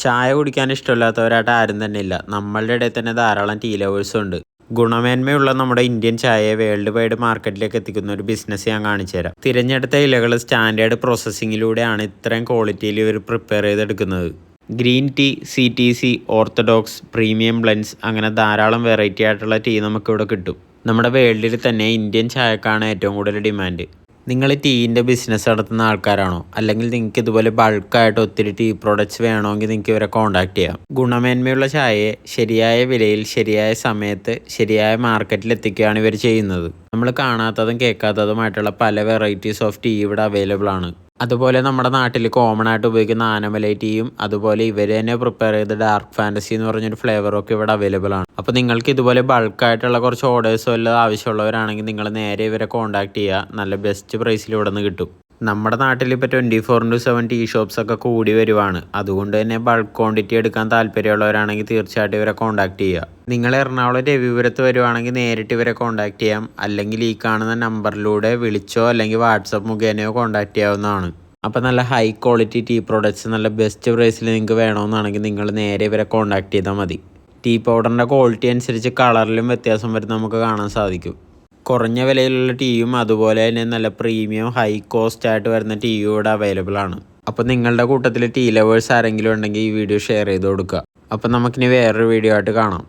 ചായ കുടിക്കാൻ ഇഷ്ടമില്ലാത്തവരായിട്ട് ആരും തന്നെ ഇല്ല. നമ്മളുടെ ഇടയിൽ തന്നെ ധാരാളം ടീ ലവേഴ്സും ഉണ്ട്. ഗുണമേന്മയുള്ള നമ്മുടെ ഇന്ത്യൻ ചായയെ വേൾഡ് വൈഡ് മാർക്കറ്റിലേക്ക് എത്തിക്കുന്ന ഒരു ബിസിനസ് ഞാൻ കാണിച്ചു തരാം. തിരഞ്ഞെടുത്ത ഇലകൾ സ്റ്റാൻഡേർഡ് പ്രോസസ്സിങ്ങിലൂടെയാണ് ഇത്രയും ക്വാളിറ്റിയിൽ ഇവർ പ്രിപ്പയർ ചെയ്തെടുക്കുന്നത്. Green tea, CTC, orthodox, premium blends അങ്ങനെ ധാരാളം വെറൈറ്റി ആയിട്ടുള്ള ടീ നമുക്കിവിടെ കിട്ടും. നമ്മുടെ വേൾഡിൽ തന്നെ ഇന്ത്യൻ ചായക്കാണ് ഏറ്റവും കൂടുതൽ ഡിമാൻഡ്. നിങ്ങൾ ടീൻ്റെ ബിസിനസ് നടത്തുന്ന ആൾക്കാരാണോ? അല്ലെങ്കിൽ നിങ്ങൾക്ക് ഇതുപോലെ ബൾക്കായിട്ട് ഒത്തിരി ടീ പ്രോഡക്റ്റ്സ് വേണമെങ്കിൽ നിങ്ങൾക്ക് ഇവരെ കോൺടാക്ട് ചെയ്യാം. ഗുണമേന്മയുള്ള ചായയെ ശരിയായ വിലയിൽ ശരിയായ സമയത്ത് ശരിയായ മാർക്കറ്റിൽ എത്തിക്കുകയാണ് ഇവർ ചെയ്യുന്നത്. നമ്മൾ കാണാത്തതും കേൾക്കാത്തതുമായിട്ടുള്ള പല വെറൈറ്റീസ് ഓഫ് ടീ ഇവിടെ അവൈലബിൾ ആണ്. അതുപോലെ നമ്മുടെ നാട്ടിൽ കോമൺ ആയിട്ട് ഉപയോഗിക്കുന്ന ആനമലൈ ടീയും അതുപോലെ ഇവർ തന്നെ പ്രിപ്പയർ ചെയ്ത ഡാർക്ക് ഫാൻറ്റസി എന്ന് പറഞ്ഞൊരു ഫ്ലേവറൊക്കെ ഇവിടെ അവൈലബിൾ ആണ്. അപ്പോൾ നിങ്ങൾക്ക് ഇതുപോലെ ബൾക്കായിട്ടുള്ള കുറച്ച് ഓർഡേഴ്സ് വല്ലതും ആവശ്യമുള്ളവരാണെങ്കിൽ നിങ്ങൾ നേരെ ഇവരെ കോൺടാക്ട് ചെയ്യുക. നല്ല ബെസ്റ്റ് പ്രൈസിൽ ഇവിടെ നിന്ന് കിട്ടും. നമ്മുടെ നാട്ടിൽ ഇപ്പോൾ 24/7 ടീ ഷോപ്സ് ഒക്കെ കൂടി വരുവാണ്. അതുകൊണ്ട് തന്നെ ബൾക്ക് ക്വാണ്ടിറ്റി എടുക്കാൻ താല്പര്യമുള്ളവരാണെങ്കിൽ തീർച്ചയായിട്ടും ഇവരെ കോൺടാക്ട് ചെയ്യുക. നിങ്ങൾ എറണാകുളം രവിപുരത്ത് വരുവാണെങ്കിൽ നേരിട്ട് ഇവരെ കോൺടാക്ട് ചെയ്യാം. അല്ലെങ്കിൽ ഈ കാണുന്ന നമ്പറിലൂടെ വിളിച്ചോ അല്ലെങ്കിൽ വാട്സപ്പ് മുഖേനയോ കോൺടാക്ട് ചെയ്യാവുന്നതാണ്. അപ്പോൾ നല്ല ഹൈ ക്വാളിറ്റി ടീ പ്രോഡക്റ്റ്സ് നല്ല ബെസ്റ്റ് പ്രൈസിൽ നിങ്ങൾക്ക് വേണമെന്നാണെങ്കിൽ നിങ്ങൾ നേരെ ഇവരെ കോൺടാക്ട് ചെയ്താൽ മതി. ടീ പൗഡറിൻ്റെ ക്വാളിറ്റി അനുസരിച്ച് കളറിലും വ്യത്യാസം വരുന്നത് നമുക്ക് കാണാൻ സാധിക്കും. കുറഞ്ഞ വിലയിലുള്ള ടീയും അതുപോലെ തന്നെ നല്ല പ്രീമിയം ഹൈ കോസ്റ്റ് ആയിട്ട് വരുന്ന ടീയും ഇവിടെ അവൈലബിൾ ആണ്. അപ്പോൾ നിങ്ങളുടെ കൂട്ടത്തിൽ ടീ ലവേഴ്സ് ആരെങ്കിലും ഉണ്ടെങ്കിൽ ഈ വീഡിയോ ഷെയർ ചെയ്ത് കൊടുക്കുക. അപ്പോൾ നമുക്കിനി വേറൊരു വീഡിയോ ആയിട്ട് കാണാം.